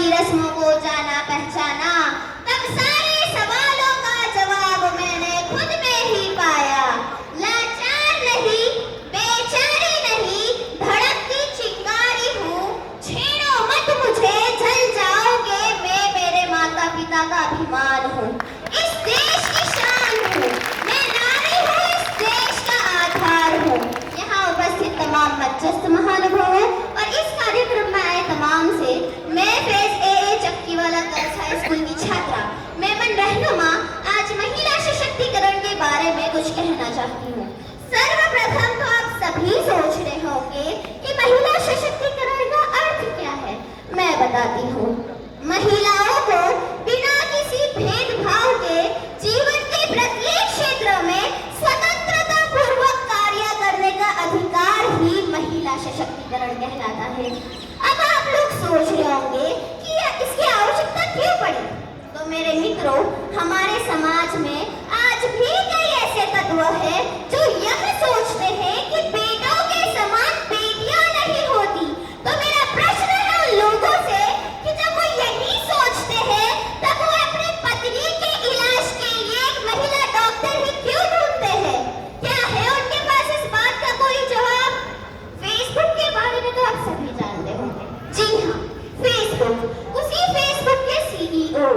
की रस्मों को जाना पहचाना, तब सारे सवालों का जवाब मैंने खुद में ही पाया। लाचार नहीं, बेचारी नहीं, धड़कती चिंगारी हूँ, छेड़ो मत मुझे, जल जाओगे, मैं मेरे माता पिता का अभिमान हूँ, इस देश की शान हूँ, मैं नारी हूँ, इस देश का आधार हूँ। यहाँ उपस्थित तमाम मध्यस्थ महानुभावों और इस कार्यक्रम में आए तमाम से मैं phase A Chakkiwala girls high school की छात्रा मेमन रहनुमा आज महिला सशक्तिकरण के बारे में कुछ कहना चाहती हूँ। सर्वप्रथम तो आप सभी सोच रहे होंगे कि महिला सशक्तिकरण का अर्थ क्या है। मैं बताती हूँ। महिलाओं को बिना किसी भेदभाव के जीवन के प्रत्येक क्षेत्र में स्वतंत्रता पूर्वक कार्य करने का अधिकार ही महिला सशक्तिकरण कहलाता है। अब आप लोग सोच रहे होंगे कि इसकी आवश्यकता क्यों पड़ी। तो मेरे मित्रों, हमारे समाज में आज भी कई ऐसे तत्व हैं जो यह सोचते हैं कि बेटों के समान बेटियां नहीं होती। तो मेरा प्रश्न है उन लोगों से कि जब वो यही सोचते हैं तब वो अपनी पत्नी के इलाज के लिए एक महिला डॉक्टर ही क्यों ढूंढते हैं। क्या है उनके पास इस बात का कोई जवाब। फेसबुक के बारे में तो आप सभी जानते होंगे। जी हाँ, फेसबुक। उसी फेसबुक के सीईओ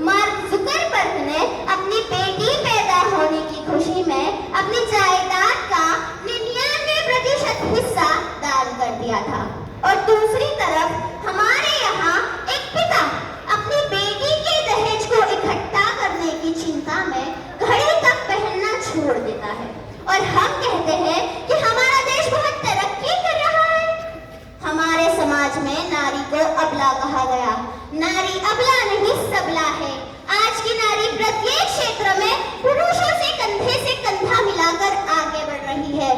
मार्क जुकरबर्ग ने अपनी बेटी पैदा होने की खुशी में अपनी जायदाद का 99% हिस्सा दान कर दिया था। और दूसरी तरफ हमारे यहाँ एक पिता अपनी बेटी के दहेज को इकट्ठा करने की चिंता में घड़ी तक पहनना छोड़ देता है और हम कहते हैं कि हमारा देश बहुत तरक्की कर रहा है। हमारे समाज में नारी को अबला कहा गया। नारी अबला नहीं, सबला है। आज की नारी प्रत्येक क्षेत्र में पुरुषों से कंधा मिलाकर आगे बढ़ रही है।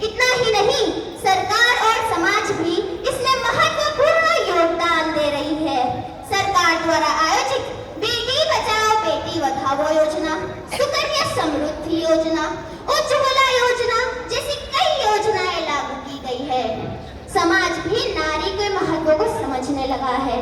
इतना ही नहीं, सरकार और समाज भी इसमें महत्वपूर्ण योगदान दे रही है। सरकार द्वारा आयोजित बेटी बचाओ बेटी बढ़ाओ योजना, सुकन्या समृद्धि योजना, उज्ज्वला योजना जैसी कई योजनाएं लागू की गई है। समाज भी नारी के महत्व को समझने लगा है।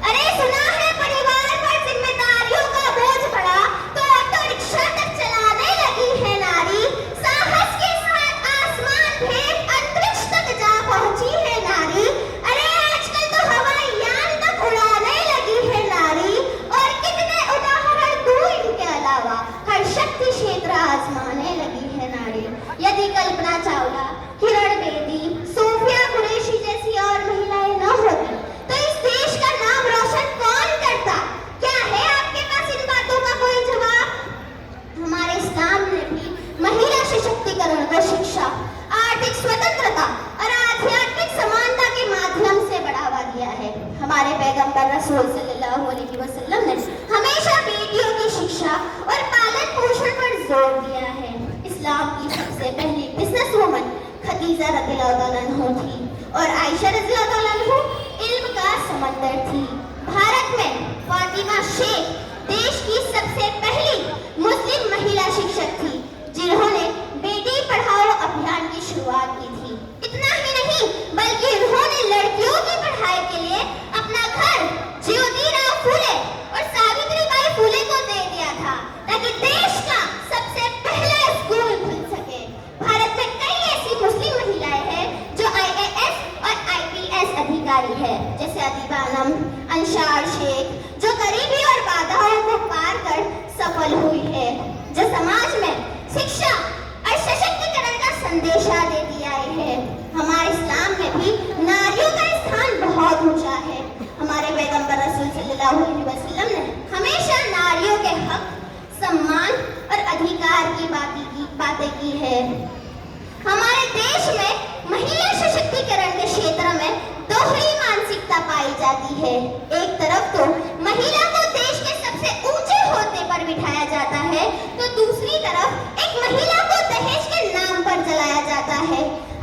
अरे सुना है परिवार पर जिम्मेदारियों का बोझ पड़ा तो ऑटो रिक्शा तक चलाने लगी है नारी। साहस के साथ आसमान भेद अंतरिक्ष तक जा पहुंची है नारी। अरे आजकल तो हवाई यान तक उड़ाने लगी है नारी। और कितने उदाहरण दूं इनके अलावा, हर शक्ति क्षेत्र आजमाने लगी है नारी। यदि कल्पना चावला, किरण बेदी, सोफिया कुरैशी जैसी और महिलाएं न होती तो इस देश का नाम रोशन कौन करता। क्या है आपके पास इन बातों का कोई जवाब। हमारे इस्लाम ने भी महिला सशक्तिकरण को शिक्षा, आर्थिक स्वतंत्रता और आध्यात्मिक समानता के माध्यम से बढ़ावा दिया है। हमारे पैगंबर रसूल सल्लल्लाहु अलैहि वसल्लम ने हमेशा बेटियों की शिक्षा और पालन पोषण पर जोर दिया है। इस्लाम की सबसे पहली बिजनेस वुमन खदीजा रज़ियल्लाहु अन्हा थी और आयशा रज़ियल्लाहु अन्हा इल्म का समंदर थी। भारत में फातिमा शेख देश की सबसे पहली मुस्लिम महिला शिक्षक थी जिन्होंने बेटी पढ़ाओ अभियान की शुरुआत की थी। इतना ही नहीं बल्कि उन्होंने लड़कियों की पढ़ाई के लिए अपना घर ज्योतिराव फूले और सावित्रीबाई फूले को दे दिया था ताकि देश का सबसे पहला स्कूल खुल सके। भारत में कई ऐसी मुस्लिम महिलाएं हैं जो IAS और IPS अधिकारी है, जैसे अदीबा अनम, अंशार शेख, जो गरीबी और बाधाओं को पार कर सफल हुई है, जो समाज में शिक्षा और सशक्तिकरण का संदेशा देती आई है। हमारे इस्लाम में भी नारियों का स्थान बहुत ऊंचा है। हमारे पैगंबर रसूल सल्लल्लाहु अलैहि वसल्लम ने हमेशा नारियों के हक, सम्मान और अधिकार की बातें की है। हमारे देश में महिला सशक्तिकरण के क्षेत्र में दोहरी मानसिकता पाई जाती है। एक तरफ तो महिला को देश के सबसे ऊंचे ओहदे पर बिठाया जाता है तो दूसरी तरफ एक महिला को दहेज के नाम पर जलाया जाता है।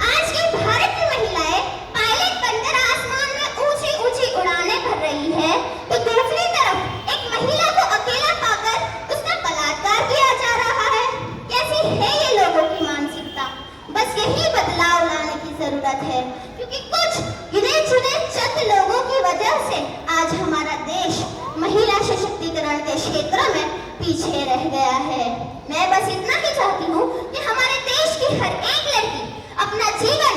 आज की भारत की महिलाएं पायलट बनकर आसमान में ऊंची ऊंची उड़ानें भर रही है तो दूसरी तरफ एक महिला को अकेला पाकर उसका बलात्कार किया जा रहा है। कैसी है ये लोगों की मानसिकता। बस यही बदलाव लाने की जरूरत है क्योंकि कुछ गिने चुने चंद लोगों की वजह से आज हमारा देश पीछे रह गया है। मैं बस इतना ही चाहती हूँ कि हमारे देश की हर एक लड़की अपना जीवन